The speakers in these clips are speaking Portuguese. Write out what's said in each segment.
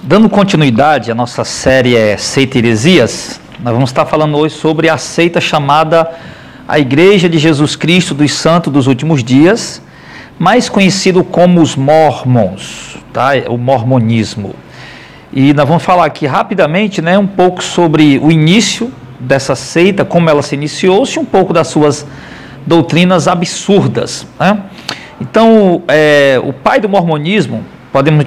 Dando continuidade à nossa série Seita e Heresias, nós vamos estar falando hoje sobre a seita chamada a Igreja de Jesus Cristo dos Santos dos Últimos Dias, mais conhecido como os Mormons, tá? O mormonismo. E nós vamos falar aqui rapidamente, um pouco sobre o início dessa seita, como ela se iniciou-se, um pouco das suas doutrinas absurdas, né? Então, o pai do mormonismo,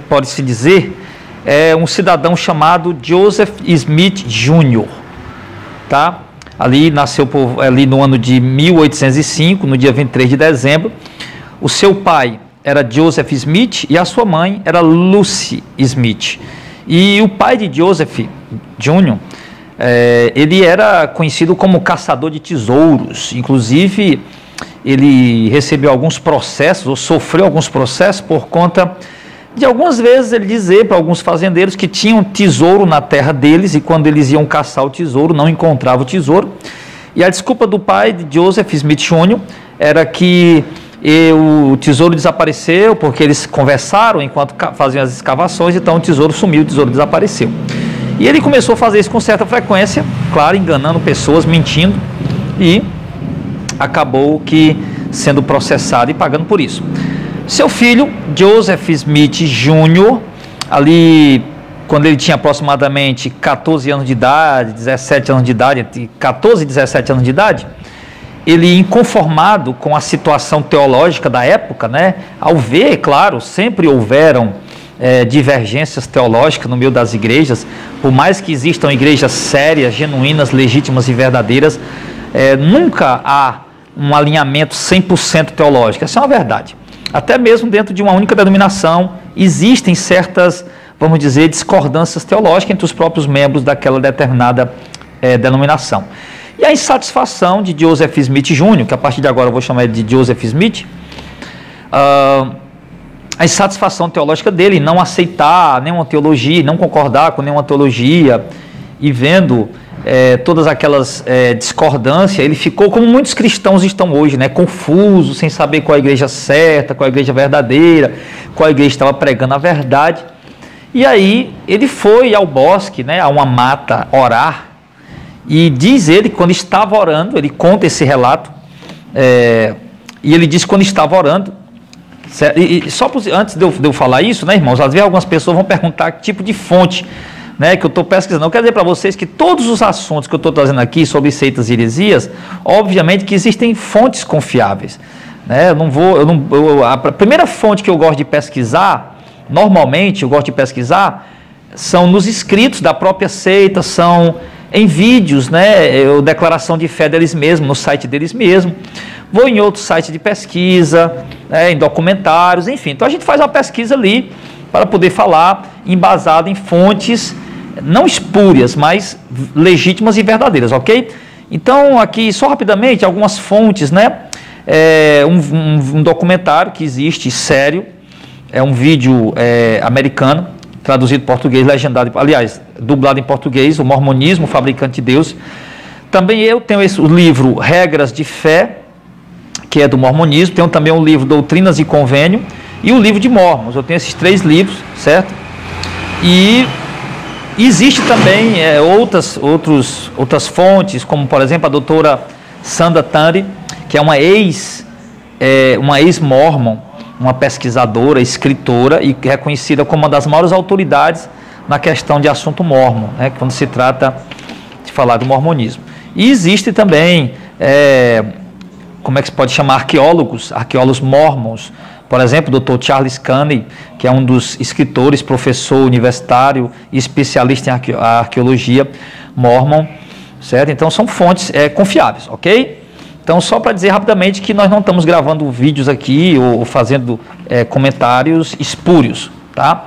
pode-se dizer, é um cidadão chamado Joseph Smith Jr., tá? Ali nasceu ali no ano de 1805, no dia 23 de dezembro. O seu pai era Joseph Smith e a sua mãe era Lucy Smith. E o pai de Joseph Jr., ele era conhecido como caçador de tesouros. Inclusive, ele recebeu alguns processos, ou sofreu alguns processos por conta de algumas vezes ele dizer para alguns fazendeiros que tinham tesouro na terra deles e quando eles iam caçar o tesouro, não encontravam o tesouro. E a desculpa do pai de Joseph Smith Jr. era que o tesouro desapareceu porque eles conversaram enquanto faziam as escavações, então o tesouro sumiu, o tesouro desapareceu. E ele começou a fazer isso com certa frequência, claro, enganando pessoas, mentindo, e acabou que sendo processado e pagando por isso. Seu filho, Joseph Smith Jr., ali quando ele tinha aproximadamente 14 anos de idade, 17 anos de idade, entre 14 e 17 anos de idade, ele, inconformado com a situação teológica da época, ao ver, claro, sempre houveram divergências teológicas no meio das igrejas, por mais que existam igrejas sérias, genuínas, legítimas e verdadeiras, nunca há um alinhamento 100% teológico, essa é uma verdade. Até mesmo dentro de uma única denominação, existem certas, vamos dizer, discordâncias teológicas entre os próprios membros daquela determinada denominação. E a insatisfação de Joseph Smith Jr., que a partir de agora eu vou chamar ele de Joseph Smith, a insatisfação teológica dele em não aceitar nenhuma teologia, não concordar com nenhuma teologia, e vendo todas aquelas discordâncias, ele ficou, como muitos cristãos estão hoje, confuso, sem saber qual é a igreja certa, qual é a igreja verdadeira, qual igreja estava pregando a verdade. E aí ele foi ao bosque, a uma mata, orar, e diz ele que quando estava orando, ele conta esse relato, e ele diz que quando estava orando, e só antes de eu falar isso, irmãos, às vezes algumas pessoas vão perguntar que tipo de fonte que eu estou pesquisando. Eu quero dizer para vocês que todos os assuntos que eu estou trazendo aqui sobre seitas e heresias, obviamente que existem fontes confiáveis. A primeira fonte que eu gosto de pesquisar, normalmente eu gosto de pesquisar, são nos escritos da própria seita, são em vídeos, declaração de fé deles mesmos, no site deles mesmos. Vou em outro site de pesquisa, em documentários, enfim. Então a gente faz uma pesquisa ali para poder falar embasado em fontes não espúrias, mas legítimas e verdadeiras, ok? Então, aqui, só rapidamente, algumas fontes, um documentário que existe, sério, é um vídeo americano, traduzido em português, legendado, aliás, dublado em português, o Mormonismo, Fabricante de Deus. Também eu tenho o livro Regras de Fé, que é do mormonismo, tenho também o livro Doutrinas e Convênio, e o livro de Mormons. Eu tenho esses 3 livros, certo? E existe também outras fontes, como por exemplo a doutora Sandra Tandri, que é uma ex-mormon, uma pesquisadora, escritora e reconhecida como uma das maiores autoridades na questão de assunto mormon, quando se trata de falar do mormonismo. E existe também, como é que se pode chamar, arqueólogos mormons. Por exemplo, o Dr. Charles Caney, que é um dos escritores, professor universitário e especialista em arqueologia mormon, certo? Então são fontes confiáveis, ok? Então só para dizer rapidamente que nós não estamos gravando vídeos aqui ou fazendo comentários espúrios, tá?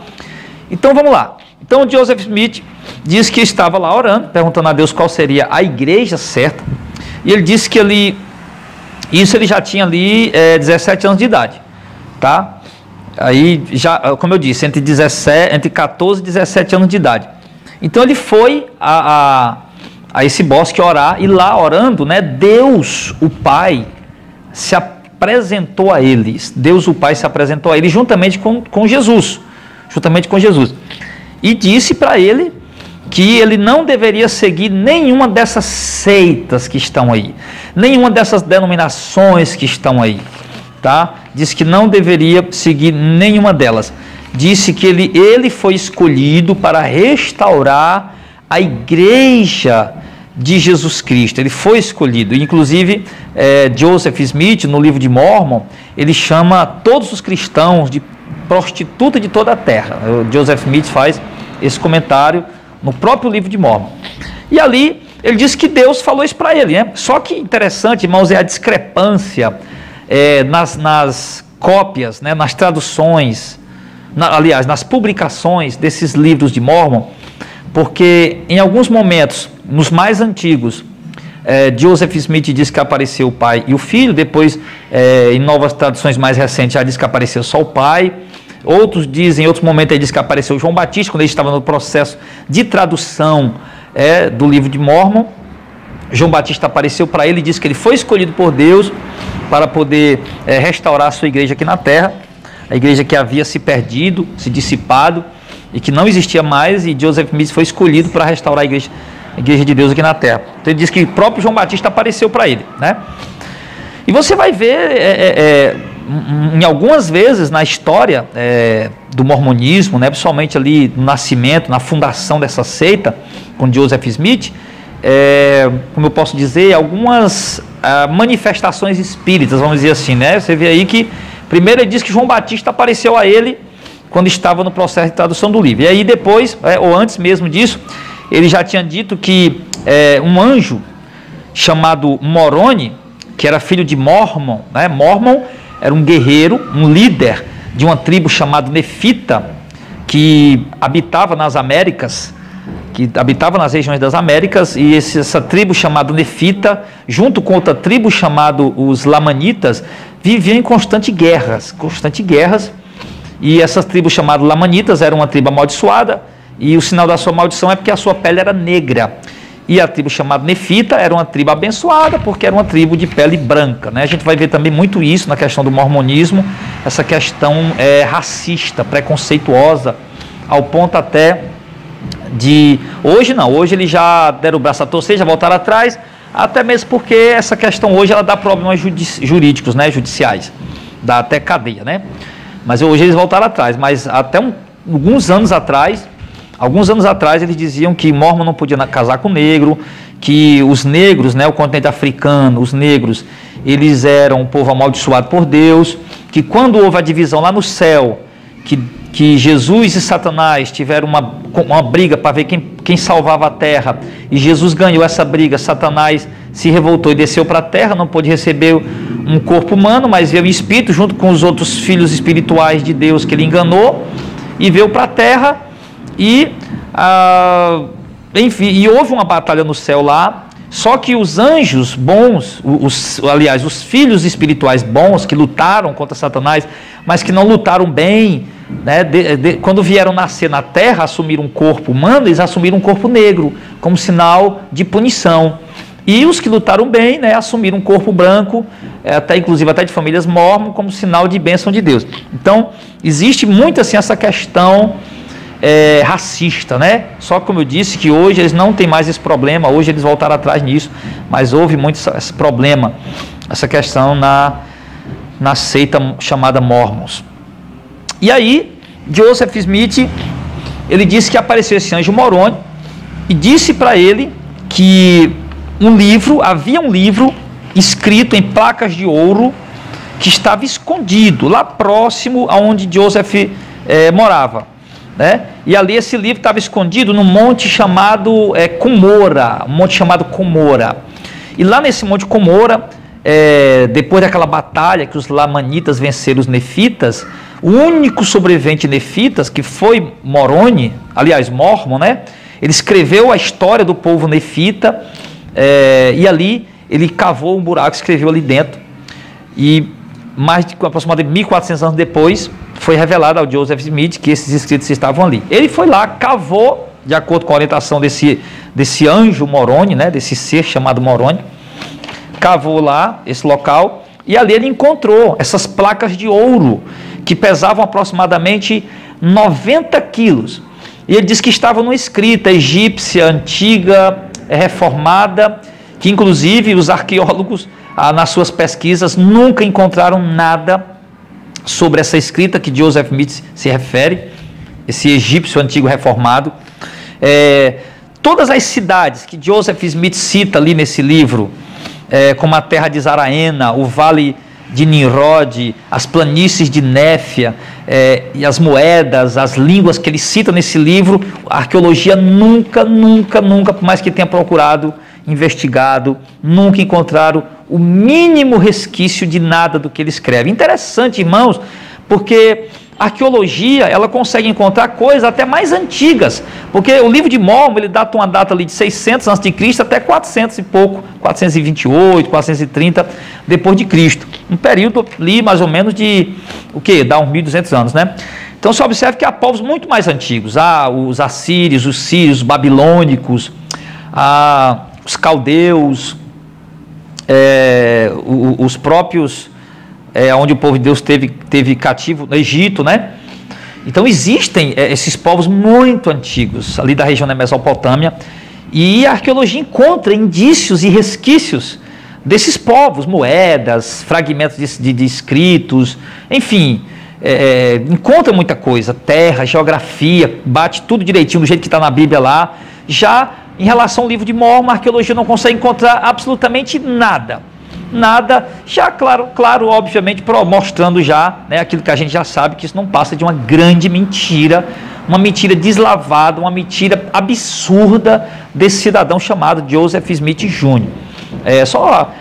Então vamos lá. Então Joseph Smith diz que estava lá orando, perguntando a Deus qual seria a igreja certa, e ele disse que ele já tinha ali 17 anos de idade. Tá? Aí, já, como eu disse, entre 14 e 17 anos de idade. Então ele foi a esse bosque orar, e lá orando, Deus, o Pai, se apresentou a eles. Deus, o Pai, se apresentou a eles juntamente com Jesus. e disse para ele que ele não deveria seguir nenhuma dessas seitas que estão aí, nenhuma dessas denominações que estão aí, tá? Disse que não deveria seguir nenhuma delas. Disse que ele foi escolhido para restaurar a igreja de Jesus Cristo. Ele foi escolhido. Inclusive, Joseph Smith, no livro de Mormon, ele chama todos os cristãos de prostituta de toda a terra. O Joseph Smith faz esse comentário no próprio livro de Mormon. E ali, ele diz que Deus falou isso para ele, né? Só que interessante, irmãos, é a discrepância nas cópias, né, nas traduções, aliás, nas publicações desses livros de Mormon, porque em alguns momentos, nos mais antigos, Joseph Smith diz que apareceu o pai e o filho, depois em novas traduções mais recentes já diz que apareceu só o pai. Outros dizem, em outros momentos ele diz que apareceu João Batista, quando ele estava no processo de tradução do livro de Mormon. João Batista apareceu para ele e disse que ele foi escolhido por Deus para poder restaurar a sua igreja aqui na terra, a igreja que havia se perdido, se dissipado e que não existia mais, e Joseph Smith foi escolhido para restaurar a igreja de Deus aqui na terra. Então ele diz que o próprio João Batista apareceu para ele, né? E você vai ver em algumas vezes na história do mormonismo, né, principalmente ali no nascimento, na fundação dessa seita com Joseph Smith, como eu posso dizer, algumas manifestações espíritas, vamos dizer assim, né? Você vê aí que primeiro ele diz que João Batista apareceu a ele quando estava no processo de tradução do livro. E aí depois, ou antes mesmo disso, ele já tinha dito que um anjo chamado Moroni, que era filho de Mormon, né? Mormon era um guerreiro, um líder de uma tribo chamada Nefita, que habitava nas Américas, que habitava nas regiões das Américas, e essa tribo chamada Nefita, junto com outra tribo chamada os Lamanitas, viviam em constantes guerras, e essas tribos chamadas Lamanitas eram uma tribo amaldiçoada, e o sinal da sua maldição é porque a sua pele era negra. E a tribo chamada Nefita era uma tribo abençoada, porque era uma tribo de pele branca, né? A gente vai ver também muito isso na questão do mormonismo, essa questão racista, preconceituosa, ao ponto até de... Hoje não, hoje eles já deram o braço a torcer, já voltaram atrás, até mesmo porque essa questão hoje ela dá problemas jurídicos, né? Judiciais, dá até cadeia, né? Mas hoje eles voltaram atrás, mas até alguns anos atrás eles diziam que Mormon não podia casar com negro, que os negros, né, o continente africano, os negros, eles eram um povo amaldiçoado por Deus, que quando houve a divisão lá no céu, que Jesus e Satanás tiveram uma briga para ver quem salvava a terra, e Jesus ganhou essa briga, Satanás se revoltou e desceu para a terra, não pôde receber um corpo humano, mas veio em espírito junto com os outros filhos espirituais de Deus que ele enganou, e veio para a terra. Enfim, e houve uma batalha no céu lá, só que os anjos bons, os filhos espirituais bons que lutaram contra Satanás, mas que não lutaram bem, né, quando vieram nascer na terra, assumiram um corpo humano, eles assumiram um corpo negro, como sinal de punição. E os que lutaram bem, né, assumiram um corpo branco, inclusive até de famílias mormon, como sinal de bênção de Deus. Então, existe muito assim essa questão racista, né? Só que, como eu disse, que hoje eles não têm mais esse problema, hoje eles voltaram atrás nisso, mas houve muito esse problema, essa questão na seita chamada Mormons. E aí, Joseph Smith, ele disse que apareceu esse anjo Moroni e disse para ele que havia um livro escrito em placas de ouro que estava escondido lá próximo aonde Joseph morava. Né? E ali esse livro estava escondido num monte chamado Cumorah, e lá nesse monte Cumorah, depois daquela batalha que os Lamanitas venceram os Nefitas, o único sobrevivente Nefitas, que foi Moroni, aliás Mormon, né? Ele escreveu a história do povo Nefita, e ali ele cavou um buraco, escreveu ali dentro, e aproximadamente 1400 anos depois foi revelado ao Joseph Smith que esses escritos estavam ali. Ele foi lá, cavou, de acordo com a orientação desse anjo Moroni, né, desse ser chamado Moroni, cavou lá esse local, e ali ele encontrou essas placas de ouro, que pesavam aproximadamente 90 quilos. E ele diz que estava numa escrita egípcia, antiga, reformada, que inclusive os arqueólogos, nas suas pesquisas, nunca encontraram nada sobre essa escrita que Joseph Smith se refere, esse egípcio antigo reformado. Todas as cidades que Joseph Smith cita ali nesse livro, como a terra de Zaraena, o vale de Nimrod, as planícies de Néfia, e as moedas, as línguas que ele cita nesse livro, a arqueologia nunca, por mais que tenha procurado, investigado, nunca encontraram o mínimo resquício de nada do que ele escreve. Interessante, irmãos, porque a arqueologia, ela consegue encontrar coisas até mais antigas, porque o livro de Mórmon, ele data uma data ali de 600 a.C. até 400 e pouco, 428, 430 depois de Cristo. Um período ali mais ou menos de, dá uns 1.200 anos, né? Então você observa que há povos muito mais antigos, os assírios, os sírios, os babilônicos, os caldeus, os próprios, onde o povo de Deus teve cativo no Egito, né? Então existem esses povos muito antigos, ali da região da Mesopotâmia, e a arqueologia encontra indícios e resquícios desses povos, moedas, fragmentos de escritos, enfim, encontra muita coisa, terra, geografia, bate tudo direitinho do jeito que está na Bíblia lá. Já em relação ao livro de Mórmon, a arqueologia não consegue encontrar absolutamente nada. Nada, já claro, obviamente, mostrando já, né, aquilo que a gente já sabe, que isso não passa de uma grande mentira, uma mentira deslavada, uma mentira absurda desse cidadão chamado Joseph Smith Jr. Só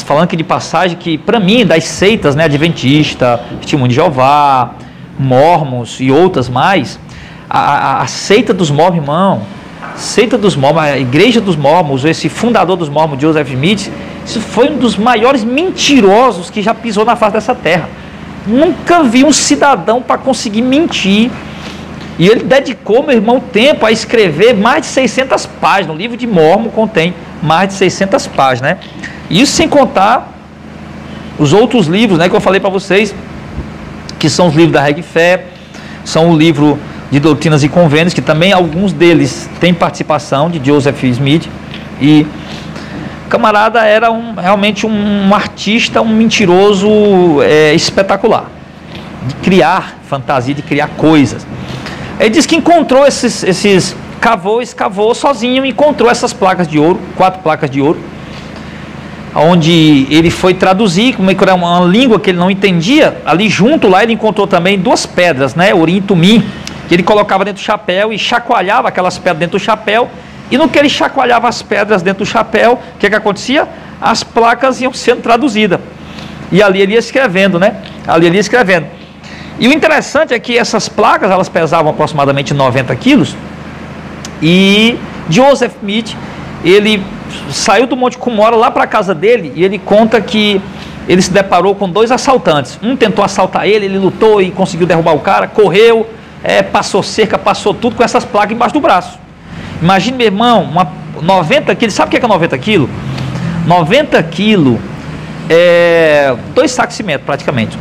falando aqui de passagem, que para mim, das seitas, né, Adventista, Testemunho de Jeová, Mormons e outras mais, a seita dos Mormons, irmão, a igreja dos Mormons, esse fundador dos Mormons, Joseph Smith, isso foi um dos maiores mentirosos que já pisou na face dessa terra. Nunca vi um cidadão para conseguir mentir. E ele dedicou, meu irmão, tempo a escrever mais de 600 páginas. O livro de Mórmon contém mais de 600 páginas, né? Isso sem contar os outros livros, né, que eu falei para vocês, que são os livros da Regra e Fé, são o livro de Doutrinas e Convênios, que também alguns deles têm participação de Joseph Smith. E o camarada era realmente um artista, um mentiroso espetacular, de criar fantasia, de criar coisas. Ele diz que encontrou escavou sozinho, encontrou essas placas de ouro, 4 placas de ouro, onde ele foi traduzir, como era uma língua que ele não entendia. Ali junto lá ele encontrou também 2 pedras, né, Urim e Tumim, que ele colocava dentro do chapéu e chacoalhava aquelas pedras dentro do chapéu, e no que ele chacoalhava as pedras dentro do chapéu, o que acontecia? As placas iam sendo traduzidas, e ali ele ia escrevendo, né, E o interessante é que essas placas, elas pesavam aproximadamente 90 quilos, e Joseph Smith, ele saiu do Monte Cumorah lá para a casa dele, e ele conta que ele se deparou com 2 assaltantes. Um tentou assaltar ele lutou e conseguiu derrubar o cara, correu, passou cerca, passou tudo com essas placas embaixo do braço. Imagine, meu irmão, 90 quilos, sabe o que é 90 quilos? 90 quilos é 2 sacos de cimento praticamente.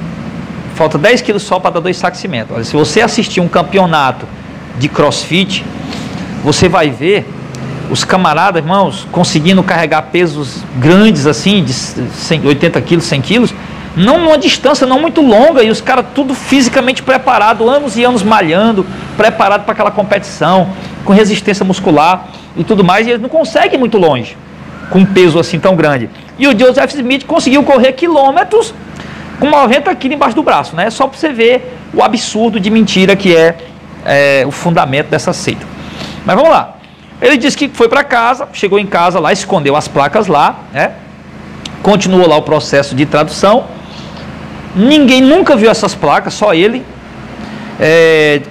Falta 10 quilos só para dar 2 sacos de cimento. Olha, se você assistir um campeonato de crossfit, você vai ver os camaradas, irmãos, conseguindo carregar pesos grandes assim, de 80 quilos, 100 quilos, não numa distância não muito longa, e os caras tudo fisicamente preparado, anos e anos malhando, preparado para aquela competição, com resistência muscular e tudo mais, e eles não conseguem ir muito longe, com um peso assim tão grande. E o Joseph Smith conseguiu correr quilômetros com 90 quilos embaixo do braço, né? Só para você ver o absurdo de mentira que é o fundamento dessa seita. Mas vamos lá. Ele disse que foi para casa, chegou em casa lá, escondeu as placas lá, né? Continuou lá o processo de tradução. Ninguém nunca viu essas placas, só ele.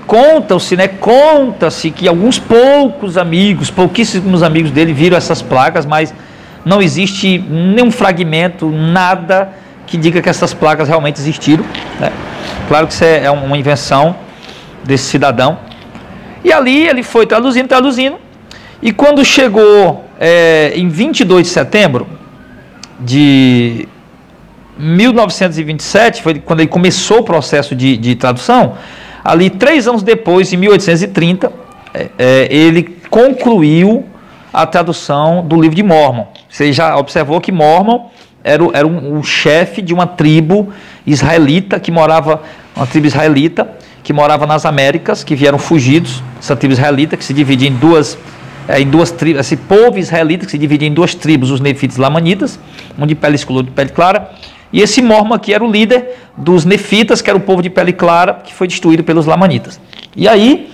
Conta-se que alguns pouquíssimos amigos dele viram essas placas, mas não existe nenhum fragmento, nada que diga que essas placas realmente existiram, né? Claro que isso é uma invenção desse cidadão. E ali ele foi traduzindo, e quando chegou em 22 de setembro de 1927, foi quando ele começou o processo de tradução. Ali 3 anos depois, em 1830, ele concluiu a tradução do livro de Mórmon. Você já observou que Mórmon era um chefe de uma tribo israelita que morava, uma tribo israelita que morava nas Américas, que vieram fugidos. Essa tribo israelita que se divide em duas tribos, esse povo israelita que se divide em duas tribos, os nefitas e lamanitas, um de pele escura e de pele clara, e esse Mórmon aqui era o líder dos nefitas, que era o povo de pele clara, que foi destruído pelos lamanitas. E aí,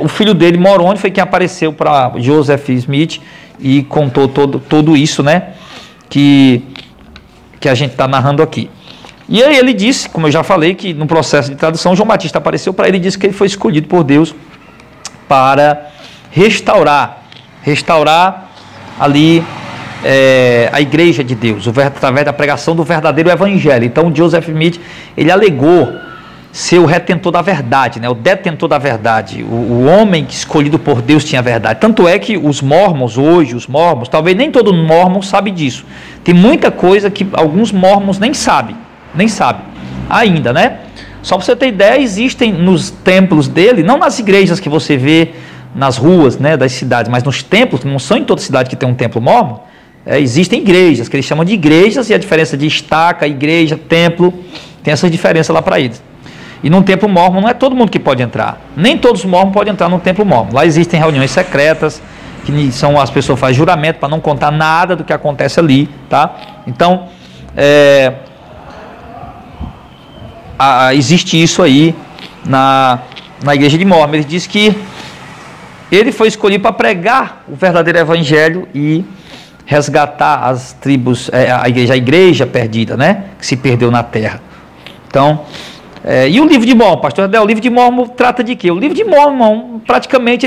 o filho dele, Moroni, foi quem apareceu para Joseph Smith e contou tudo isso, né, que a gente está narrando aqui. E aí ele disse, como eu já falei, que no processo de tradução, João Batista apareceu para ele e disse que ele foi escolhido por Deus para restaurar ali a igreja de Deus, através da pregação do verdadeiro evangelho. Então Joseph Smith, ele alegou ser o retentor da verdade, né? O detentor da verdade, o homem escolhido por Deus tinha a verdade. Tanto é que os mormons hoje, talvez nem todo mormon sabe disso. Tem muita coisa que alguns mormons nem sabem ainda, né? Só para você ter ideia, existem nos templos dele, não nas igrejas que você vê nas ruas, né, das cidades, mas nos templos, não são em toda cidade que tem um templo mormon, existem igrejas, que eles chamam de igrejas, e a diferença de estaca, igreja, templo, tem essas diferenças lá para eles. E num templo mormon não é todo mundo que pode entrar, nem todos os mormons podem entrar num templo mormon. Lá existem reuniões secretas, que são, as pessoas fazem juramento para não contar nada do que acontece ali, tá? Então, existe isso aí na igreja de Mórmon. Ele diz que ele foi escolhido para pregar o verdadeiro evangelho e resgatar as tribos, a igreja perdida, né, que se perdeu na terra. Então, e o livro de Mórmon, pastor Adel, o livro de Mórmon trata de quê? O livro de Mórmon, praticamente,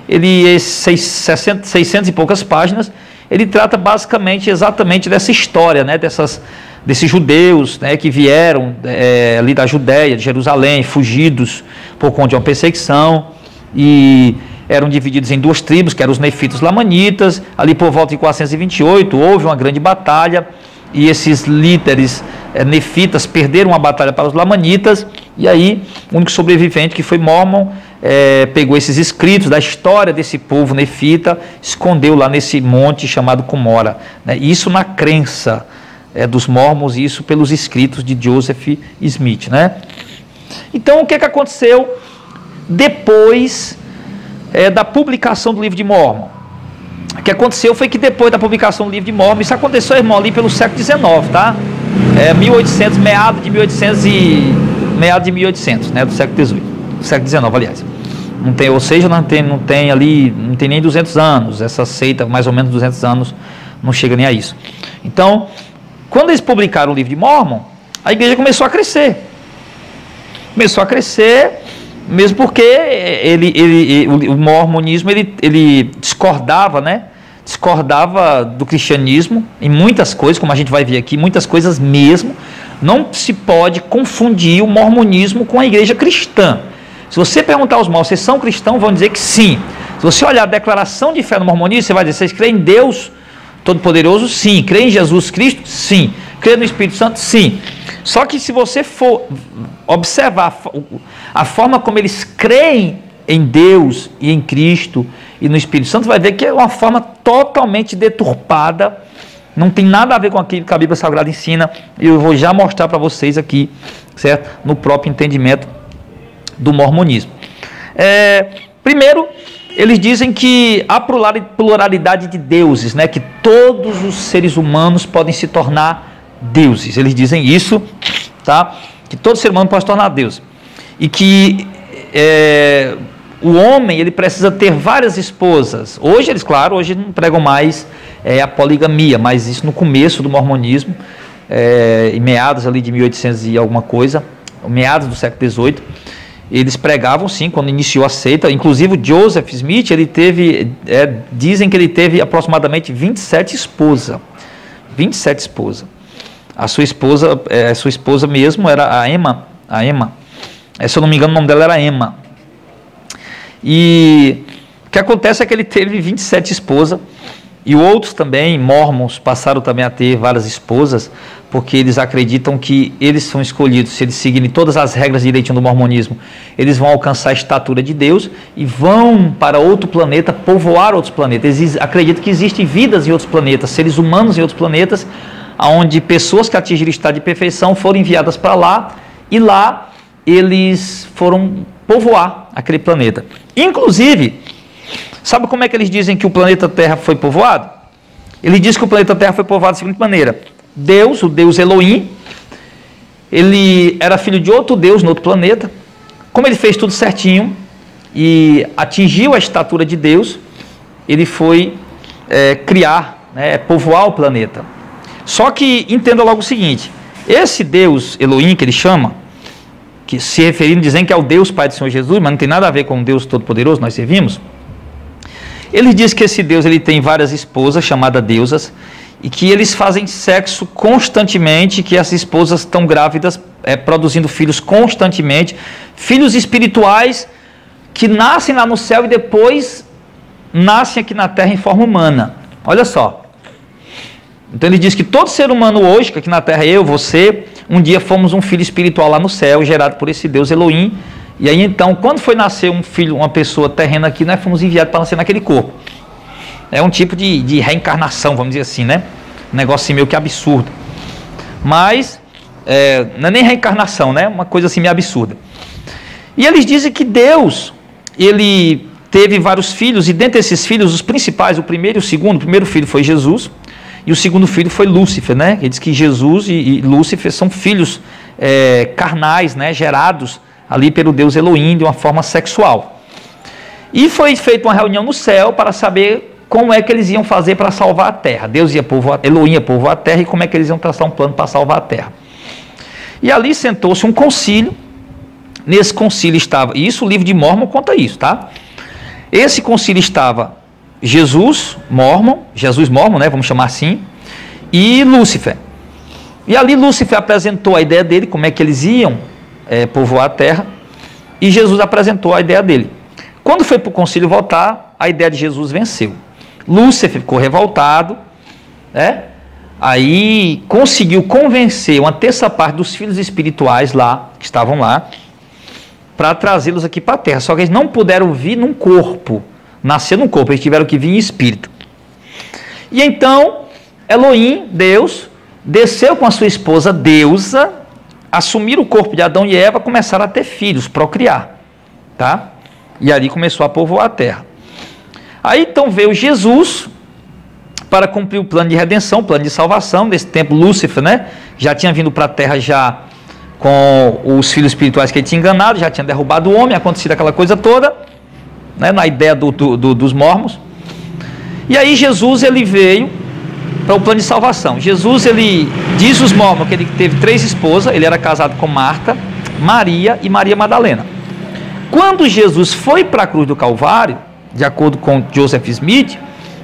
ele é 600 e poucas páginas, ele trata basicamente, exatamente dessa história, né, desses judeus, né, que vieram ali da Judéia, de Jerusalém, fugidos por conta de uma perseguição, e eram divididos em duas tribos, que eram os nefitas e os lamanitas. Ali por volta de 428 houve uma grande batalha, e esses líderes nefitas perderam a batalha para os lamanitas, e aí o único sobrevivente, que foi Mórmon, pegou esses escritos da história desse povo nefita, escondeu lá nesse monte chamado Cumorah, né? Isso na crença dos mormons, e isso pelos escritos de Joseph Smith, né? Então, o que aconteceu depois da publicação do livro de Mórmon? O que aconteceu foi que depois da publicação do livro de Mórmon, isso aconteceu, irmão, ali pelo século XIX, tá? 1800, meados de 1800, né, do século XVIII, século XIX, aliás. Não tem, ou seja, não tem nem 200 anos, essa seita, mais ou menos 200 anos, não chega nem a isso. Então, quando eles publicaram o livro de Mórmon, a igreja começou a crescer. Mesmo porque o mormonismo ele discordava, né? Discordava do cristianismo em muitas coisas, como a gente vai ver aqui, muitas coisas mesmo. Não se pode confundir o mormonismo com a igreja cristã. Se você perguntar aos mormons, vocês são cristãos, vão dizer que sim. Se você olhar a declaração de fé no mormonismo, você vai dizer, vocês creem em Deus Todo-Poderoso? Sim. Creem em Jesus Cristo? Sim. Creem no Espírito Santo? Sim. Só que se você for observar a forma como eles creem em Deus e em Cristo e no Espírito Santo, vai ver que é uma forma totalmente deturpada, não tem nada a ver com aquilo que a Bíblia Sagrada ensina, e eu vou já mostrar para vocês aqui, certo? No próprio entendimento do mormonismo. Primeiro, eles dizem que há pluralidade de deuses, né? Que todos os seres humanos podem se tornar deuses. Eles dizem isso, tá? Que todo ser humano pode se tornar Deus. E que o homem, ele precisa ter várias esposas. Hoje hoje não pregam mais a poligamia, mas isso no começo do mormonismo, em meados ali de 1800 e alguma coisa, meados do século XVIII, eles pregavam sim, quando iniciou a seita. Inclusive o Joseph Smith, ele teve, dizem que ele teve aproximadamente 27 esposas. 27 esposas. A sua esposa mesmo era a Emma. Se eu não me engano, o nome dela era Emma. E o que acontece é que ele teve 27 esposas, e outros também, mormons, passaram também a ter várias esposas, porque eles acreditam que eles são escolhidos, se eles seguirem todas as regras direitinho do mormonismo, eles vão alcançar a estatura de Deus e vão para outro planeta, povoar outros planetas. Eles acreditam que existem vidas em outros planetas, seres humanos em outros planetas, onde pessoas que atingiram o estado de perfeição foram enviadas para lá, e lá eles foram povoar aquele planeta. Inclusive, sabe como é que eles dizem que o planeta Terra foi povoado? Ele diz que o planeta Terra foi povoado da seguinte maneira: Deus, o Deus Elohim, ele era filho de outro Deus no outro planeta. Como ele fez tudo certinho e atingiu a estatura de Deus, ele foi criar, povoar o planeta. Só que entenda logo o seguinte: esse Deus Elohim que ele chama, que se referindo, dizendo que é o Deus Pai do Senhor Jesus, mas não tem nada a ver com o Deus Todo-Poderoso, nós servimos. Ele diz que esse Deus ele tem várias esposas, chamadas deusas, e que eles fazem sexo constantemente, que essas esposas estão grávidas, produzindo filhos constantemente, filhos espirituais que nascem lá no céu e depois nascem aqui na terra em forma humana. Olha só. Então ele diz que todo ser humano hoje, que aqui na terra eu, você, um dia fomos um filho espiritual lá no céu, gerado por esse Deus Elohim. E aí então, quando foi nascer um filho, uma pessoa terrena aqui, nós fomos enviados para nascer naquele corpo. É um tipo de reencarnação, vamos dizer assim, né? Um negócio assim meio que absurdo. Mas, não é nem reencarnação, né? Uma coisa assim meio absurda. E eles dizem que Deus, ele teve vários filhos, e dentre esses filhos, os principais, o primeiro e o segundo, o primeiro filho foi Jesus, e o segundo filho foi Lúcifer, né? Ele diz que Jesus e Lúcifer são filhos carnais, né? Gerados ali pelo Deus Elohim de uma forma sexual. E foi feita uma reunião no céu para saber como é que eles iam fazer para salvar a terra. Elohim ia povoar a terra, e como é que eles iam traçar um plano para salvar a terra. E ali sentou-se um concílio. Nesse concílio estava, e isso o livro de Mórmon conta isso, tá? Esse concílio estava Jesus Mórmon, né, vamos chamar assim, e Lúcifer. E ali Lúcifer apresentou a ideia dele, como é que eles iam povoar a terra, e Jesus apresentou a ideia dele. Quando foi para o concílio votar, a ideia de Jesus venceu. Lúcifer ficou revoltado, aí conseguiu convencer uma terça parte dos filhos espirituais lá, que estavam lá, para trazê-los aqui para a terra. Só que eles não puderam vir num corpo, nascer num corpo, eles tiveram que vir em espírito. E então, Elohim, Deus, desceu com a sua esposa deusa, assumiram o corpo de Adão e Eva, começaram a ter filhos, procriar, tá? E ali começou a povoar a terra. Aí então veio Jesus para cumprir o plano de redenção, o plano de salvação. Nesse tempo Lúcifer, né, já tinha vindo para a terra já com os filhos espirituais que ele tinha enganado, já tinha derrubado o homem, acontecido aquela coisa toda, né, na ideia dos mormons. E aí Jesus ele veio para o plano de salvação. Jesus, ele diz os mormons que ele teve 3 esposas, ele era casado com Marta, Maria e Maria Madalena. Quando Jesus foi para a cruz do Calvário, de acordo com Joseph Smith,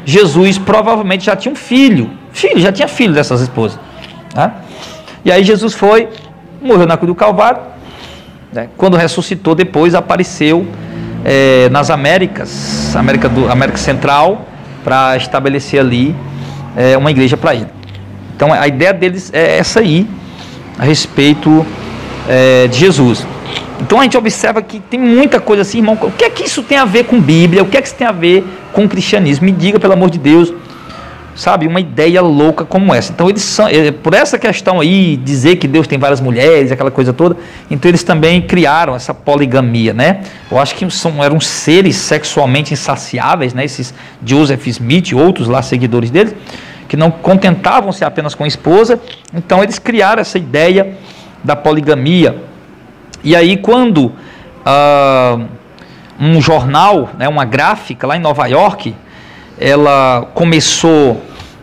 Jesus provavelmente já tinha um filho, já tinha filho dessas esposas, né? E aí Jesus foi, morreu na cruz do Calvário, né? Quando ressuscitou depois apareceu nas Américas, América Central, para estabelecer ali uma igreja para ele. Então a ideia deles é essa aí, a respeito de Jesus. Então a gente observa que tem muita coisa assim, irmão. O que é que isso tem a ver com Bíblia? O que é que isso tem a ver com cristianismo? Me diga, pelo amor de Deus, sabe, uma ideia louca como essa. Então eles são, por essa questão aí, dizer que Deus tem várias mulheres, aquela coisa toda, então eles também criaram essa poligamia, né? Eu acho que eram seres sexualmente insaciáveis, né? Esses Joseph Smith e outros lá, seguidores deles, que não contentavam-se apenas com a esposa, então eles criaram essa ideia da poligamia. E aí quando um jornal, né, uma gráfica lá em Nova York, ela começou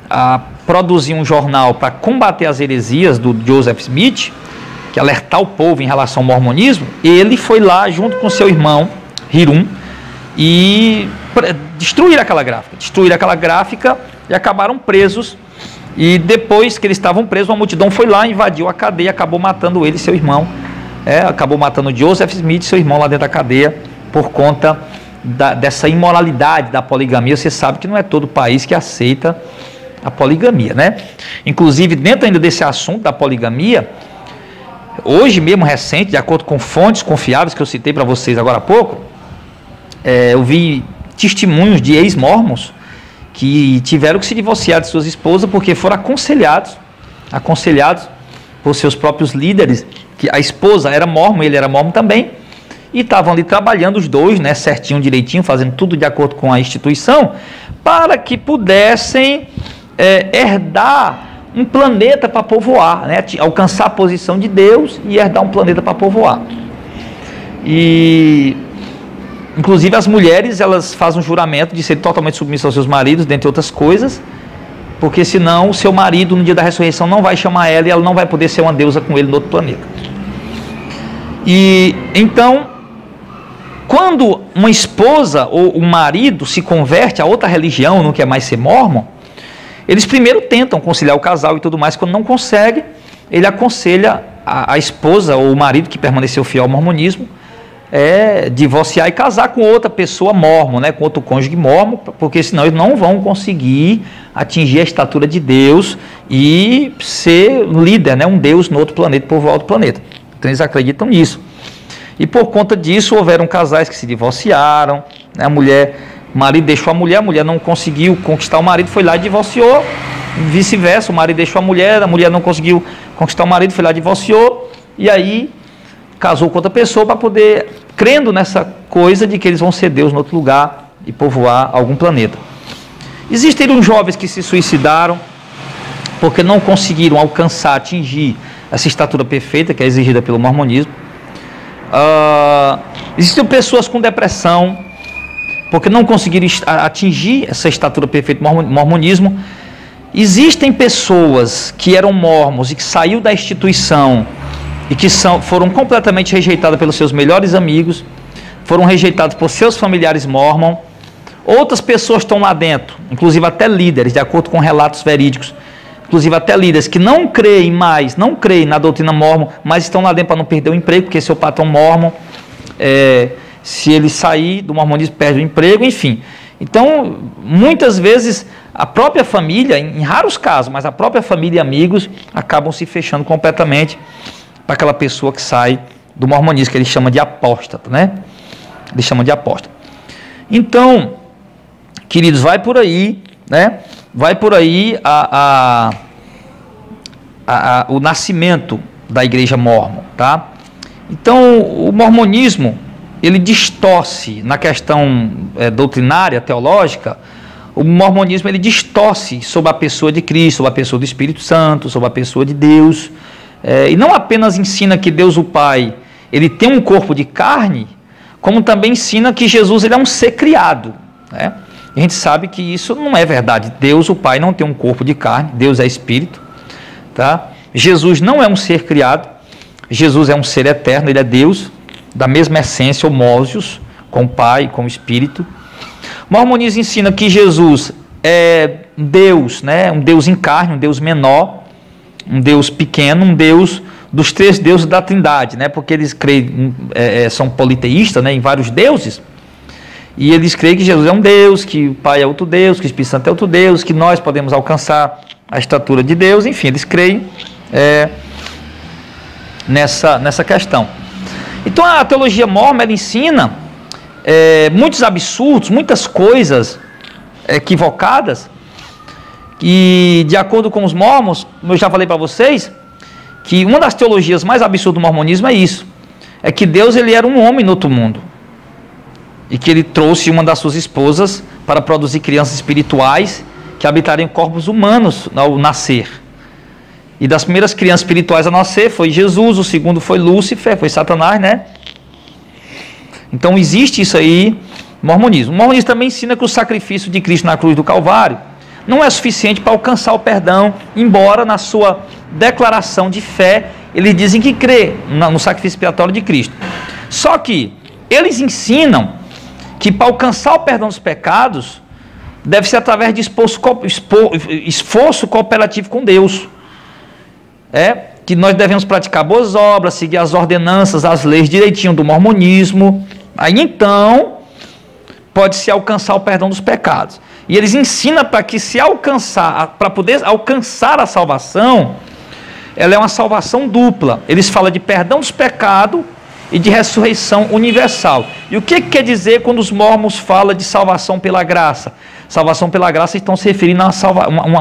a produzir um jornal para combater as heresias do Joseph Smith, que alertar o povo em relação ao mormonismo, ele foi lá junto com seu irmão Hirum e destruíram aquela gráfica e acabaram presos. E depois que eles estavam presos, uma multidão foi lá, invadiu a cadeia, acabou matando ele e seu irmão. Acabou matando Joseph Smith e seu irmão lá dentro da cadeia por conta dessa imoralidade da poligamia. Você sabe que não é todo país que aceita a poligamia, né? Inclusive, dentro ainda desse assunto da poligamia, hoje mesmo recente, de acordo com fontes confiáveis que eu citei para vocês agora há pouco, eu vi testemunhos de ex-mormons que tiveram que se divorciar de suas esposas porque foram aconselhados por seus próprios líderes, que a esposa era mormon, ele era mormon também, e estavam ali trabalhando os dois, né, certinho, direitinho, fazendo tudo de acordo com a instituição, para que pudessem herdar um planeta para povoar, né, alcançar a posição de Deus e herdar um planeta para povoar. E inclusive as mulheres, elas fazem um juramento de ser totalmente submissas aos seus maridos, dentre outras coisas, porque senão o seu marido no dia da ressurreição não vai chamar ela e ela não vai poder ser uma deusa com ele no outro planeta. E então, quando uma esposa ou um marido se converte a outra religião, não quer mais ser mormon, eles primeiro tentam conciliar o casal e tudo mais. Quando não consegue, ele aconselha a esposa ou o marido que permaneceu fiel ao mormonismo divorciar e casar com outra pessoa mormon, né, com outro cônjuge mormon, porque senão eles não vão conseguir atingir a estatura de Deus e ser líder, né, um Deus no outro planeta, povoar outro planeta. Então eles acreditam nisso. E por conta disso houveram casais que se divorciaram, né, o marido deixou a mulher não conseguiu conquistar o marido, foi lá e divorciou, vice-versa, o marido deixou a mulher não conseguiu conquistar o marido, foi lá e divorciou, e aí casou com outra pessoa para poder, crendo nessa coisa de que eles vão ser Deus em outro lugar e povoar algum planeta. Existem uns jovens que se suicidaram porque não conseguiram alcançar, atingir essa estatura perfeita que é exigida pelo mormonismo. Existem pessoas com depressão porque não conseguiram atingir essa estatura perfeita do mormonismo. Existem pessoas que eram mormons e que saíram da instituição e que foram completamente rejeitadas pelos seus melhores amigos, foram rejeitados por seus familiares mormon. Outras pessoas estão lá dentro, inclusive até líderes, de acordo com relatos verídicos, inclusive até líderes que não creem na doutrina mormon, mas estão lá dentro para não perder o emprego, porque seu patrão mormon, se ele sair do mormonismo, perde o emprego, enfim. Então, muitas vezes, a própria família, em raros casos, mas a própria família e amigos acabam se fechando completamente para aquela pessoa que sai do mormonismo, que ele chama de apóstata, né? Ele chama de apóstata. Então, queridos, vai por aí, né? Vai por aí o nascimento da igreja mormon, tá? Então, o mormonismo, ele distorce na questão doutrinária, teológica. O mormonismo, ele distorce sobre a pessoa de Cristo, sobre a pessoa do Espírito Santo, sobre a pessoa de Deus. E não apenas ensina que Deus o Pai, ele tem um corpo de carne, como também ensina que Jesus, ele é um ser criado, né? A gente sabe que isso não é verdade. Deus o Pai não tem um corpo de carne, Deus é Espírito, tá? Jesus não é um ser criado, Jesus é um ser eterno, ele é Deus, da mesma essência, homógeos, com o Pai, com o Espírito. O mormonismo ensina que Jesus é Deus, né? Um Deus em carne, um Deus menor, um Deus pequeno, um Deus dos três deuses da Trindade, né? Porque eles creem, são politeístas, né? Em vários deuses, e eles creem que Jesus é um Deus, que o Pai é outro Deus, que o Espírito Santo é outro Deus, que nós podemos alcançar a estatura de Deus, enfim, eles creem nessa questão. Então a teologia mormon, ela ensina muitos absurdos, muitas coisas equivocadas, e de acordo com os mormons, como eu já falei para vocês, que uma das teologias mais absurdas do mormonismo é isso, é que Deus, ele era um homem no outro mundo, e que ele trouxe uma das suas esposas para produzir crianças espirituais que habitariam corpos humanos ao nascer. E das primeiras crianças espirituais a nascer foi Jesus, o segundo foi Lúcifer, foi Satanás, né? Então existe isso aí, mormonismo. O mormonismo também ensina que o sacrifício de Cristo na cruz do Calvário não é suficiente para alcançar o perdão, embora na sua declaração de fé eles dizem que crê no sacrifício expiatório de Cristo. Só que eles ensinam que para alcançar o perdão dos pecados deve ser através de esforço cooperativo com Deus. Que nós devemos praticar boas obras, seguir as ordenanças, as leis direitinho do mormonismo. Aí então pode-se alcançar o perdão dos pecados. E eles ensinam para que para poder alcançar a salvação, ela é uma salvação dupla. Eles falam de perdão dos pecados e de ressurreição universal. E o que quer dizer quando os mormons falam de salvação pela graça? Salvação pela graça estão se referindo a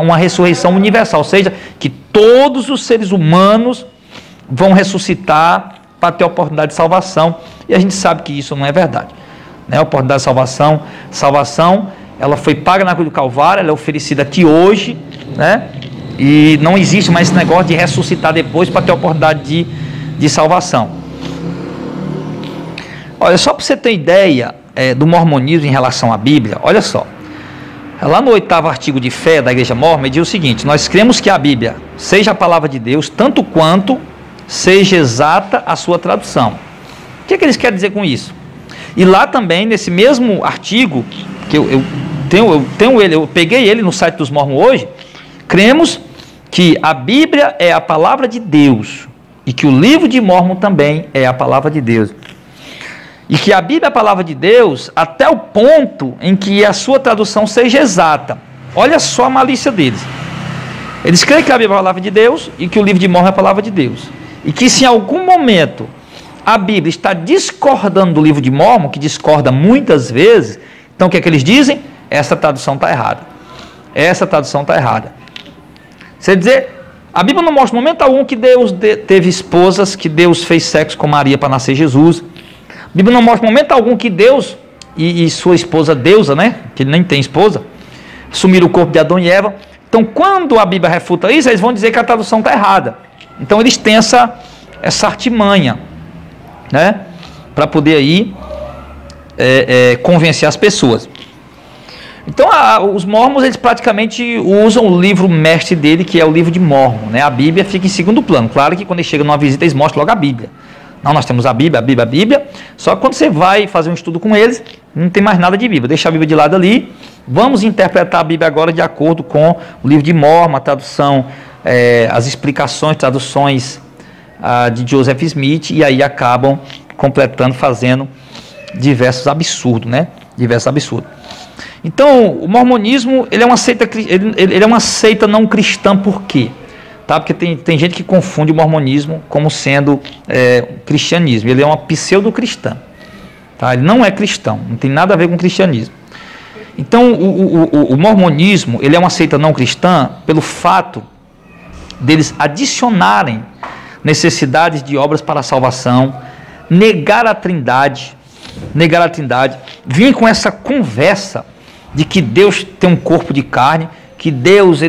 uma ressurreição universal, ou seja, que todos os seres humanos vão ressuscitar para ter a oportunidade de salvação. E a gente sabe que isso não é verdade. A oportunidade de salvação, ela foi paga na cruz do Calvário, ela é oferecida aqui hoje, né? E não existe mais esse negócio de ressuscitar depois para ter a oportunidade de salvação. Olha, só para você ter ideia do mormonismo em relação à Bíblia, olha só. Lá no 8º artigo de fé da Igreja Mórmon, diz o seguinte: nós cremos que a Bíblia seja a palavra de Deus, tanto quanto seja exata a sua tradução. O que eles querem dizer com isso? E lá também, nesse mesmo artigo, que eu peguei ele no site dos Mormons hoje, cremos que a Bíblia é a palavra de Deus e que o livro de Mórmon também é a palavra de Deus. E que a Bíblia é a palavra de Deus até o ponto em que a sua tradução seja exata. Olha só a malícia deles. Eles creem que a Bíblia é a palavra de Deus e que o livro de Mórmon é a palavra de Deus. E que se em algum momento a Bíblia está discordando do livro de Mórmon, que discorda muitas vezes, então o que é que eles dizem? Essa tradução está errada. Essa tradução está errada. Quer dizer, a Bíblia não mostra em momento algum que Deus teve esposas, que Deus fez sexo com Maria para nascer Jesus. A Bíblia não mostra em momento algum que Deus e sua esposa Deusa, né, que ele nem tem esposa, assumiram o corpo de Adão e Eva. Então, quando a Bíblia refuta isso, eles vão dizer que a tradução está errada. Então, eles têm essa artimanha, né, para poder aí convencer as pessoas. Então, os mormons, eles praticamente usam o livro mestre dele, que é o livro de Mórmon, né? A Bíblia fica em segundo plano. Claro que quando eles chegam numa visita, eles mostram logo a Bíblia. Não, nós temos a Bíblia. Só que quando você vai fazer um estudo com eles, não tem mais nada de Bíblia. Deixa a Bíblia de lado ali. Vamos interpretar a Bíblia agora de acordo com o livro de Mórmon, a tradução, as explicações, traduções de Joseph Smith, e aí acabam completando, fazendo diversos absurdos, né? Diversos absurdos. Então, o mormonismo, ele é uma seita não cristã. Por quê? Tá? Porque tem gente que confunde o mormonismo como sendo cristianismo. Ele é uma pseudo-cristã. Tá? Ele não é cristão, não tem nada a ver com cristianismo. Então, o mormonismo, ele é uma seita não cristã pelo fato deles adicionarem necessidades de obras para a salvação, negar a trindade, vir com essa conversa de que Deus tem um corpo de carne, que Deus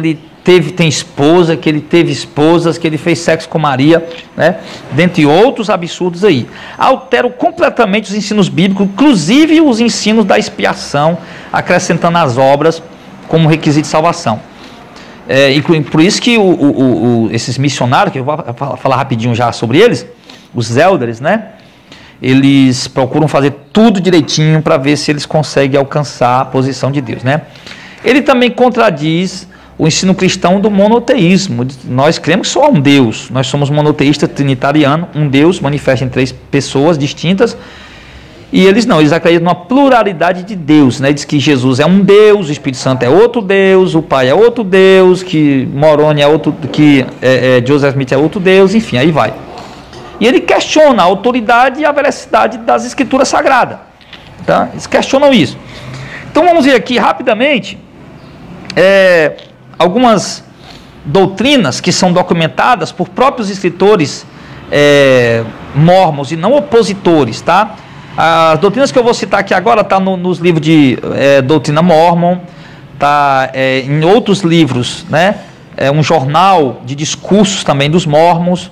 tem esposa, que ele teve esposas, que ele fez sexo com Maria, né? Dentre outros absurdos aí. Alteram completamente os ensinos bíblicos, inclusive os ensinos da expiação, acrescentando as obras como requisito de salvação. E por isso que esses missionários, que eu vou falar rapidinho já sobre eles, os elders, né? Eles procuram fazer tudo direitinho para ver se eles conseguem alcançar a posição de Deus, né? Ele também contradiz o ensino cristão do monoteísmo. Nós cremos que só há um Deus. Nós somos monoteístas trinitariano, um Deus manifesta em 3 pessoas distintas. E eles não, eles acreditam numa pluralidade de Deus, né? Diz que Jesus é um Deus, o Espírito Santo é outro Deus, o Pai é outro Deus, que Moroni é outro, que Joseph Smith é outro Deus, enfim, aí vai. E ele questiona a autoridade e a veracidade das escrituras sagradas. Tá? Eles questionam isso. Então vamos ver aqui rapidamente algumas doutrinas que são documentadas por próprios escritores mormons e não opositores. Tá? As doutrinas que eu vou citar aqui agora estão nos livros de doutrina mormon, tá, em outros livros, né? Um jornal de discursos também dos mormons,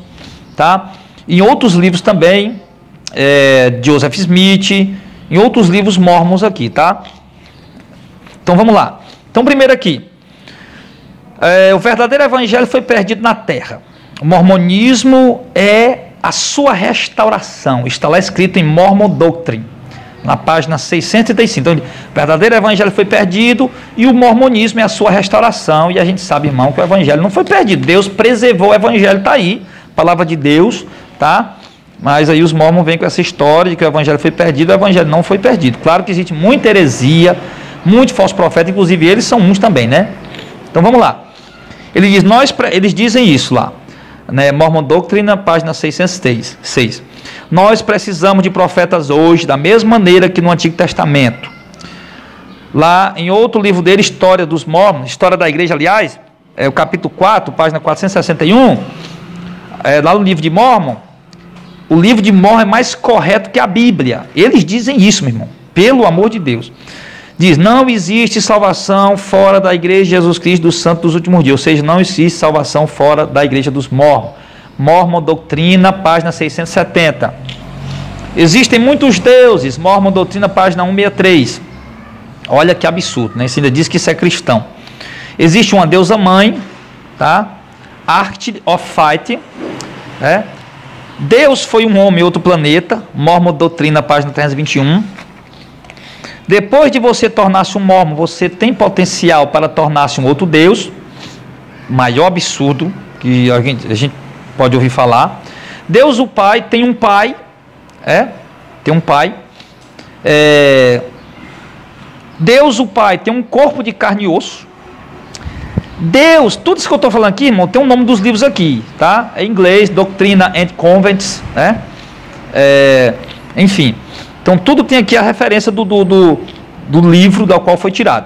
tá? Em outros livros também, Joseph Smith, em outros livros mormons aqui, tá? Então vamos lá. Então primeiro aqui, o verdadeiro evangelho foi perdido na terra. O mormonismo é a sua restauração. Está lá escrito em Mormon Doctrine, na página 635. Então, o verdadeiro evangelho foi perdido e o mormonismo é a sua restauração. E a gente sabe, irmão, que o evangelho não foi perdido. Deus preservou o evangelho, está aí, palavra de Deus, tá? Mas aí os mormons vêm com essa história de que o evangelho foi perdido. O evangelho não foi perdido. Claro que existe muita heresia, muito falso profeta, inclusive eles são uns também, né? Então vamos lá. Eles dizem isso lá, né? Mormon Doctrine, página 606. Nós precisamos de profetas hoje, da mesma maneira que no Antigo Testamento. Lá em outro livro dele, História dos Mormons, História da Igreja, aliás, o capítulo 4, página 461, lá no livro de Mormon, o livro de Mormon é mais correto que a Bíblia. Eles dizem isso, meu irmão, pelo amor de Deus. Diz, não existe salvação fora da Igreja de Jesus Cristo dos Santos dos Últimos Dias, ou seja, não existe salvação fora da Igreja dos Mormons. Mormon Doutrina, página 670. Existem muitos deuses, Mormon Doutrina, página 163. Olha que absurdo, né? Isso ainda diz que isso é cristão. Existe uma deusa mãe, tá? Arctic of Fight, né? Deus foi um homem em outro planeta, Mormon Doutrina, página 321. Depois de você tornar-se um mormon, você tem potencial para tornar-se um outro Deus, maior absurdo que a gente pode ouvir falar. Deus o Pai tem um pai, tem um pai. Deus o Pai tem um corpo de carne e osso. Deus, tudo isso que eu estou falando aqui, irmão, tem o nome dos livros aqui, tá? Em inglês, Doctrina and Covenants, né? Enfim, então tudo tem aqui a referência do livro do qual foi tirado.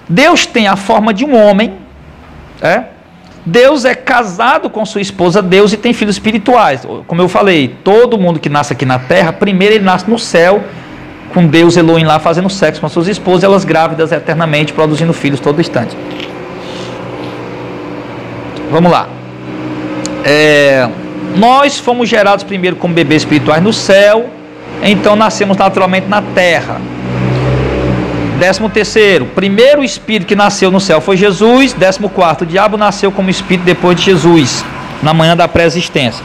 Deus tem a forma de um homem, Deus é casado com sua esposa Deus e tem filhos espirituais. Como eu falei, todo mundo que nasce aqui na terra, primeiro ele nasce no céu, com Deus Elohim lá fazendo sexo com suas esposas, elas grávidas eternamente, produzindo filhos todo instante. Vamos lá. Nós fomos gerados primeiro como bebês espirituais no céu, então nascemos naturalmente na terra. 13º, primeiro espírito que nasceu no céu foi Jesus. 14º, o diabo nasceu como espírito depois de Jesus, na manhã da pré-existência.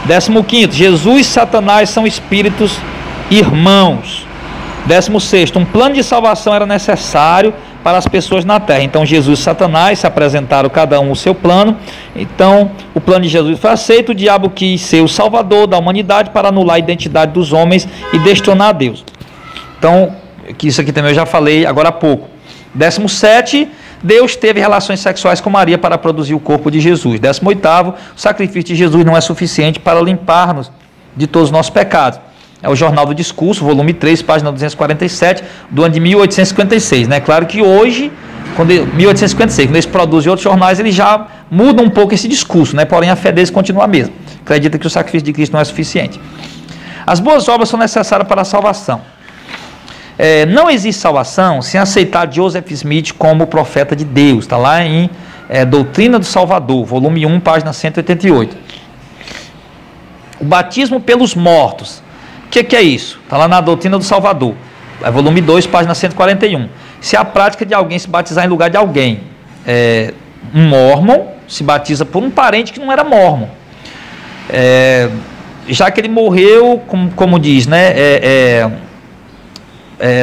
15º, Jesus e Satanás são espíritos irmãos. 16º, um plano de salvação era necessário para as pessoas na terra. Então Jesus e Satanás se apresentaram cada um o seu plano. Então o plano de Jesus foi aceito. O diabo quis ser o salvador da humanidade para anular a identidade dos homens e destronar a Deus. Então, que isso aqui também eu já falei agora há pouco. 17º, Deus teve relações sexuais com Maria para produzir o corpo de Jesus. 18º, o sacrifício de Jesus não é suficiente para limpar-nos de todos os nossos pecados. É o Jornal do Discurso, volume 3, página 247, do ano de 1856. Né? Claro que hoje, 1856, quando eles produzem outros jornais, eles já mudam um pouco esse discurso, né? Porém a fé deles continua a mesma. Acredita que o sacrifício de Cristo não é suficiente. As boas obras são necessárias para a salvação. Não existe salvação sem aceitar Joseph Smith como profeta de Deus. Está lá em Doutrina do Salvador, volume 1, página 188. O batismo pelos mortos. O que é isso? Está lá na Doutrina do Salvador, volume 2, página 141. Se a prática de alguém se batizar em lugar de alguém, um mormon se batiza por um parente que não era mormon, já que ele morreu, como diz, né,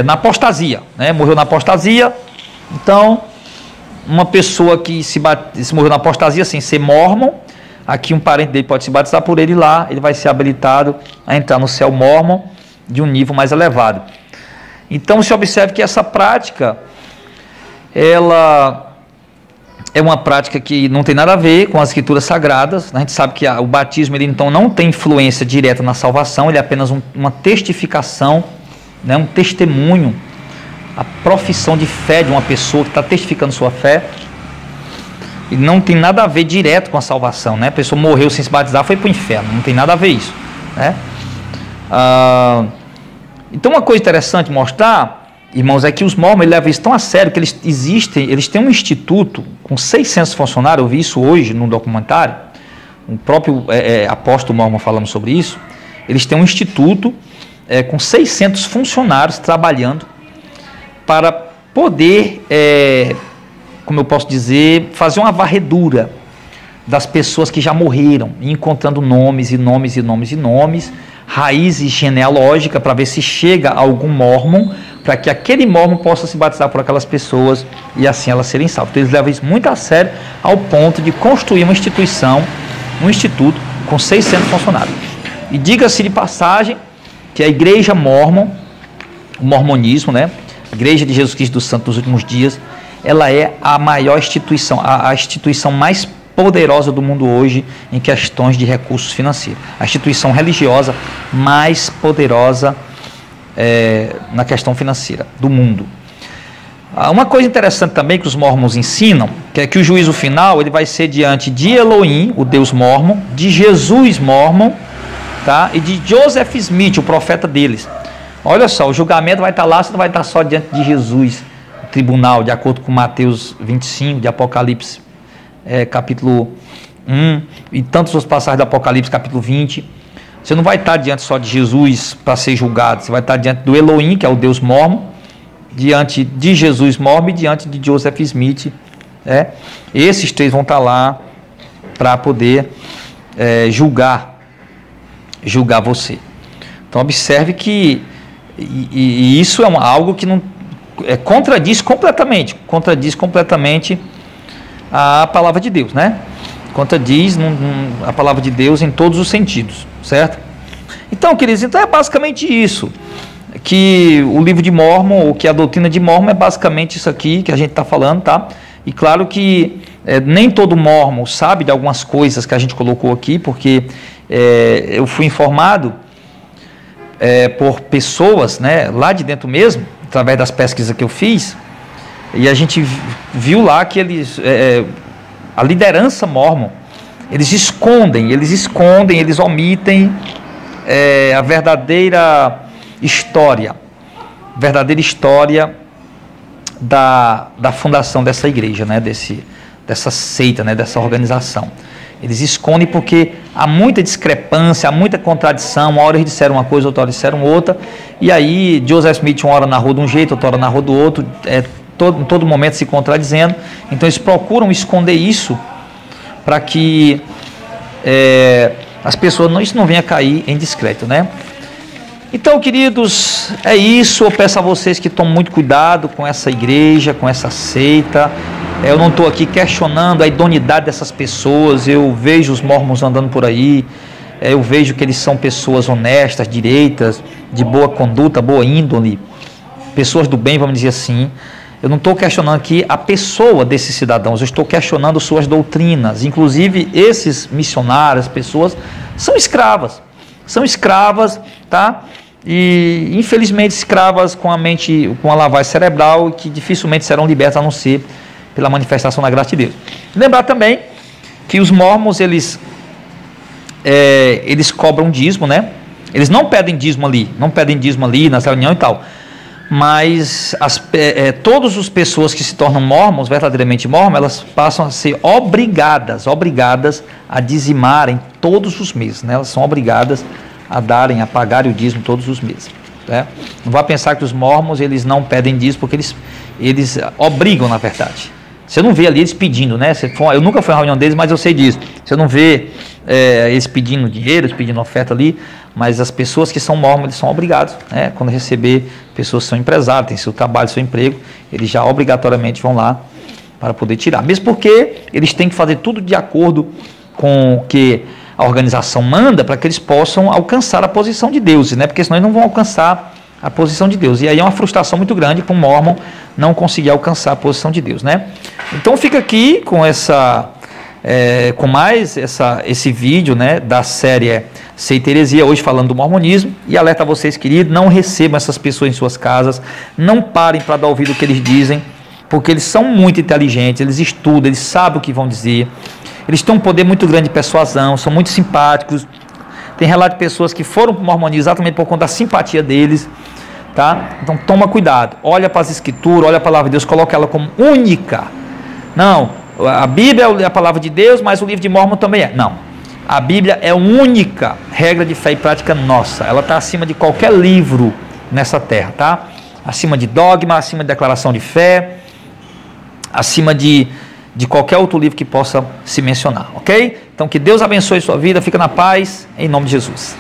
na apostasia, né, morreu na apostasia. Então, uma pessoa que se morreu na apostasia sem ser mormon, aqui um parente dele pode se batizar por ele lá, ele vai ser habilitado a entrar no céu mormon de um nível mais elevado. Então se observe que essa prática, ela é uma prática que não tem nada a ver com as escrituras sagradas. A gente sabe que o batismo ele então não tem influência direta na salvação, ele é apenas uma testificação, né, um testemunho, a profissão de fé de uma pessoa que está testificando sua fé. E não tem nada a ver direto com a salvação, né? A pessoa morreu sem se batizar, foi para o inferno, não tem nada a ver isso, né? Então uma coisa interessante mostrar, irmãos, é que os mormons levam isso tão a sério que eles têm um instituto com 600 funcionários. Eu vi isso hoje num documentário, o próprio apóstolo mormon falando sobre isso. Eles têm um instituto com 600 funcionários trabalhando para poder, como eu posso dizer, fazer uma varredura das pessoas que já morreram, encontrando nomes e nomes e nomes e nomes, raízes genealógicas, para ver se chega a algum mormon, para que aquele mormon possa se batizar por aquelas pessoas e assim elas serem salvas. Então eles levam isso muito a sério, ao ponto de construir uma instituição, um instituto com 600 funcionários. E diga-se de passagem que a igreja mórmon, o mormonismo, né? A Igreja de Jesus Cristo dos Santos dos Últimos Dias, ela é a maior instituição, a instituição mais poderosa do mundo hoje em questões de recursos financeiros. A instituição religiosa mais poderosa na questão financeira do mundo. Uma coisa interessante também que os mormons ensinam, que é que o juízo final ele vai ser diante de Elohim, o Deus mormon, de Jesus mormon, tá? E de Joseph Smith, o profeta deles. Olha só, o julgamento vai estar lá, você não vai estar só diante de Jesus, o tribunal, de acordo com Mateus 25, de Apocalipse, capítulo 1, e tantas outras passagens do Apocalipse, capítulo 20. Você não vai estar diante só de Jesus para ser julgado, você vai estar diante do Elohim, que é o Deus mormon, diante de Jesus mormon e diante de Joseph Smith. Esses três vão estar lá para poder julgar você. Então observe que isso é algo que não contradiz completamente a palavra de Deus, né? Contradiz a palavra de Deus em todos os sentidos, certo? Então, queridos, é basicamente isso, que o livro de Mórmon, ou que a doutrina de Mórmon é basicamente isso aqui que a gente está falando, tá? E claro que nem todo Mórmon sabe de algumas coisas que a gente colocou aqui, porque eu fui informado por pessoas, né, lá de dentro mesmo, através das pesquisas que eu fiz, e a gente viu lá que eles, a liderança mormon, eles escondem, eles omitem a verdadeira história da fundação dessa igreja, né, dessa seita, né, dessa organização. Eles escondem porque há muita discrepância, há muita contradição. Uma hora eles disseram uma coisa, outra hora disseram outra. E aí Joseph Smith uma hora narrou de um jeito, outra hora narrou do outro, em todo momento se contradizendo. Então eles procuram esconder isso para que as pessoas isso não venha a cair em descrédito, né? Então, queridos, é isso. Eu peço a vocês que tomem muito cuidado com essa igreja, com essa seita. Eu não estou aqui questionando a idoneidade dessas pessoas. Eu vejo os mormons andando por aí, eu vejo que eles são pessoas honestas, direitas, de boa conduta, boa índole, pessoas do bem, vamos dizer assim. Eu não estou questionando aqui a pessoa desses cidadãos, eu estou questionando suas doutrinas. Inclusive, esses missionários, pessoas, são escravas, tá? E infelizmente escravas com a mente, com a lavagem cerebral, e que dificilmente serão libertas a não ser pela manifestação da graça de Deus. Lembrar também que os mormons, eles cobram dízimo, né? Eles não pedem dízimo ali, nessa reunião e tal, mas todas as pessoas que se tornam mormons, verdadeiramente mormons, elas passam a ser obrigadas a dizimarem todos os meses, né? Elas são obrigadas a pagarem o dízimo todos os meses, né? Não vá pensar que os mormons, eles não pedem dízimo, porque eles obrigam, na verdade. Você não vê ali eles pedindo, né? Eu nunca fui à reunião deles, mas eu sei disso. Você não vê eles pedindo dinheiro, eles pedindo oferta ali, mas as pessoas que são mormons, eles são obrigados, né? Quando receber, pessoas que são empresários, têm seu trabalho, seu emprego, eles já obrigatoriamente vão lá para poder tirar. Mesmo porque eles têm que fazer tudo de acordo com o que a organização manda, para que eles possam alcançar a posição de Deus, né? Porque senão eles não vão alcançar a posição de Deus. E aí é uma frustração muito grande para um mormon não conseguir alcançar a posição de Deus, né? Então fica aqui com esse vídeo, né, da série Seita e Heresia, hoje falando do mormonismo, e alerta a vocês, queridos, não recebam essas pessoas em suas casas, não parem para dar ouvido o que eles dizem, porque eles são muito inteligentes, eles estudam, eles sabem o que vão dizer, eles têm um poder muito grande de persuasão, são muito simpáticos. Tem relato de pessoas que foram para o mormonismo exatamente por conta da simpatia deles, tá? Então toma cuidado, olha para as escrituras, olha a palavra de Deus, coloca ela como única. Não, a Bíblia é a palavra de Deus, mas o livro de Mórmon também é. Não, a Bíblia é a única regra de fé e prática nossa. Ela está acima de qualquer livro nessa terra, tá? Acima de dogma, acima de declaração de fé, acima de qualquer outro livro que possa se mencionar, ok? Então que Deus abençoe sua vida, fica na paz, em nome de Jesus.